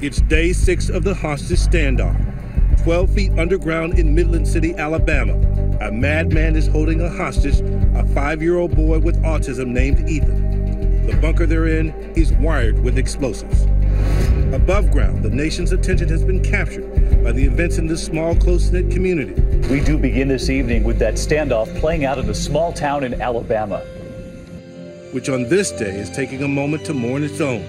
It's day 6 of the hostage standoff. 12 feet underground in Midland City, Alabama, a madman is holding a hostage, a 5-year-old boy with autism named Ethan. The bunker they're in is wired with explosives. Above ground, the nation's attention has been captured by the events in this small, close-knit community. We do begin this evening with that standoff playing out in a small town in Alabama, which on this day is taking a moment to mourn its own.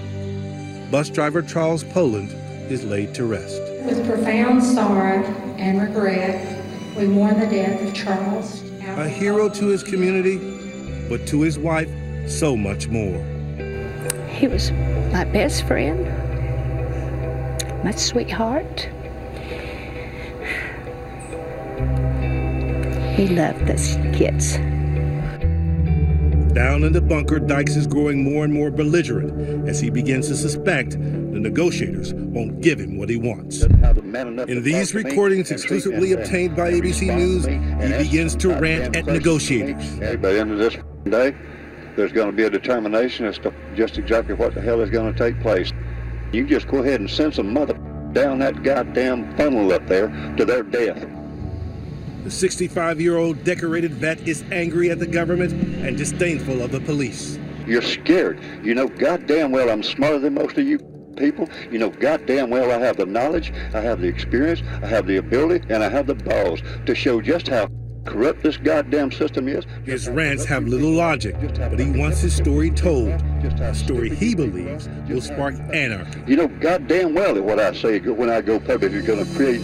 Bus driver Charles Poland is laid to rest. With profound sorrow and regret, we mourn the death of Charles. A hero to his community, but to his wife, so much more. He was my best friend, my sweetheart. He loved us kids. Down in the bunker, Dykes is growing more and more belligerent as he begins to suspect the negotiators won't give him what he wants. In these recordings exclusively obtained by ABC News, he begins to rant at negotiators. By the end of this day, there's going to be a determination as to just exactly what the hell is going to take place. You just go ahead and send some mother down that goddamn funnel up there to their death. The 65-year-old decorated vet is angry at the government and disdainful of the police. You're scared. You know goddamn well I'm smarter than most of you people. You know goddamn well I have the knowledge, I have the experience, I have the ability, and I have the balls to show just how corrupt this goddamn system is. His rants have little logic, but he wants his story told. A story he believes will spark anarchy. You know goddamn well that what I say when I go public is going to create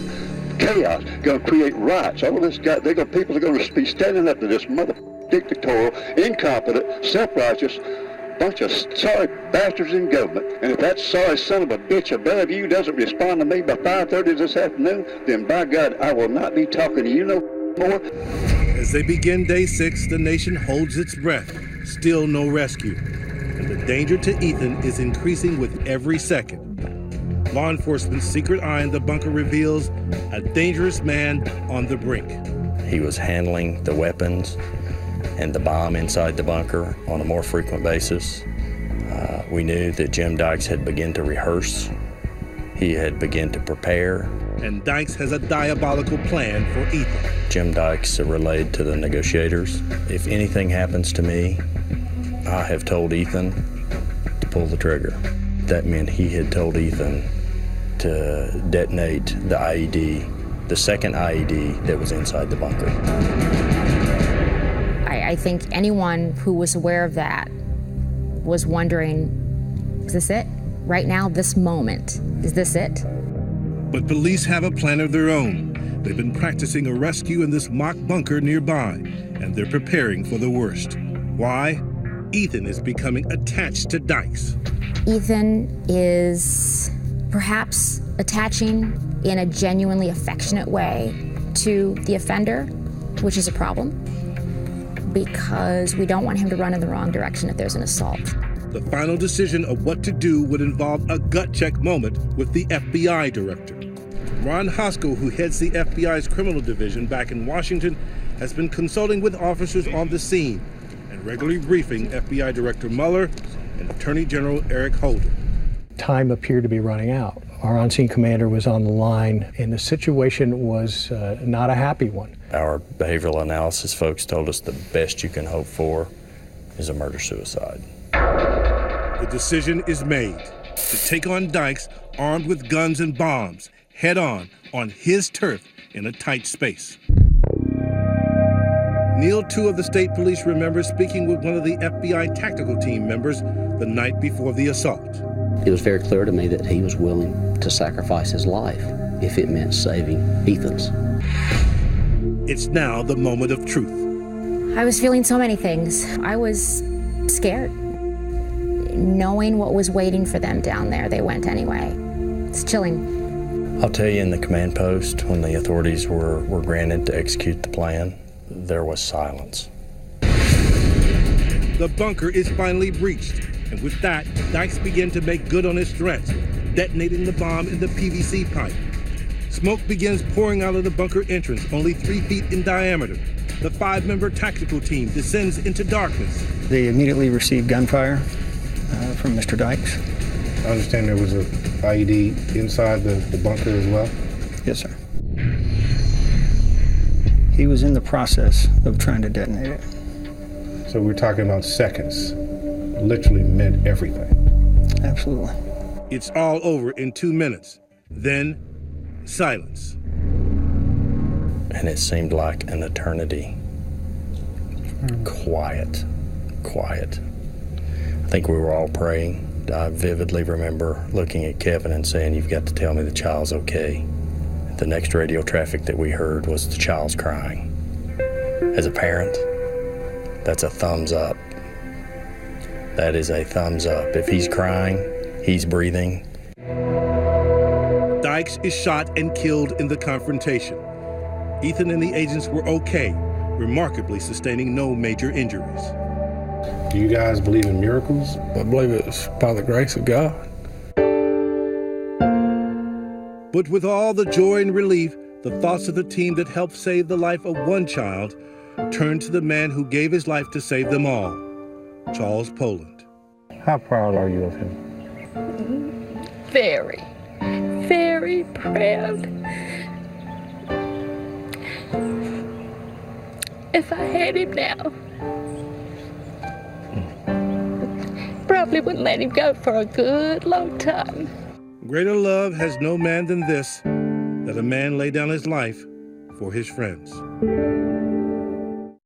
chaos, going to create riots. All of this people are going to be standing up to this mother dictatorial, incompetent, self-righteous bunch of sorry bastards in government. And if that sorry son of a bitch above you doesn't respond to me by 5:30 this afternoon, then by God, I will not be talking to you no more. As they begin day 6, the nation holds its breath. Still no rescue. And the danger to Ethan is increasing with every second. Law enforcement's secret eye in the bunker reveals a dangerous man on the brink. He was handling the weapons and the bomb inside the bunker on a more frequent basis. We knew that Jim Dykes had begun to rehearse. He had begun to prepare. And Dykes has a diabolical plan for Ethan. Jim Dykes relayed to the negotiators, if anything happens to me, I have told Ethan to pull the trigger. That meant he had told Ethan to detonate the IED, the second IED that was inside the bunker. I think anyone who was aware of that was wondering, is this it? Right now, this moment, is this it? But police have a plan of their own. They've been practicing a rescue in this mock bunker nearby, and they're preparing for the worst. Why? Ethan is becoming attached to Dykes. Ethan is perhaps attaching in a genuinely affectionate way to the offender, which is a problem, because we don't want him to run in the wrong direction if there's an assault. The final decision of what to do would involve a gut check moment with the FBI director. Ron Hoskell, who heads the FBI's criminal division back in Washington, has been consulting with officers on the scene and regularly briefing FBI Director Mueller and Attorney General Eric Holder. Time appeared to be running out. Our on-scene commander was on the line, and the situation was not a happy one. Our behavioral analysis folks told us the best you can hope for is a murder-suicide. The decision is made to take on Dykes armed with guns and bombs, head-on his turf in a tight space. Neil, too, of the state police, remembers speaking with one of the FBI tactical team members the night before the assault. It was very clear to me that he was willing to sacrifice his life if it meant saving Ethan's. It's now the moment of truth. I was feeling so many things. I was scared. Knowing what was waiting for them down there, they went anyway. It's chilling. I'll tell you, in the command post, when the authorities were granted to execute the plan, there was silence. The bunker is finally breached, and with that, Dykes began to make good on his threats, detonating the bomb in the PVC pipe. Smoke begins pouring out of the bunker entrance, only 3 feet in diameter. The 5-member tactical team descends into darkness. They immediately received gunfire. from Mr. Dykes. I understand there was a IED inside the bunker as well? Yes, sir. He was in the process of trying to detonate it. So we're talking about seconds. Literally meant everything. Absolutely. It's all over in 2 minutes. Then, silence. And it seemed like an eternity. Quiet. I think we were all praying. I vividly remember looking at Kevin and saying, "You've got to tell me the child's okay." The next radio traffic that we heard was the child's crying. As a parent, that's a thumbs up. That is a thumbs up. If he's crying, he's breathing. Dykes is shot and killed in the confrontation. Ethan and the agents were okay, remarkably sustaining no major injuries. Do you guys believe in miracles? I believe it's by the grace of God. But with all the joy and relief, the thoughts of the team that helped save the life of one child turned to the man who gave his life to save them all, Charles Poland. How proud are you of him? Very, very proud. If I had him now, probably wouldn't let him go for a good long time. Greater love has no man than this, that a man lay down his life for his friends.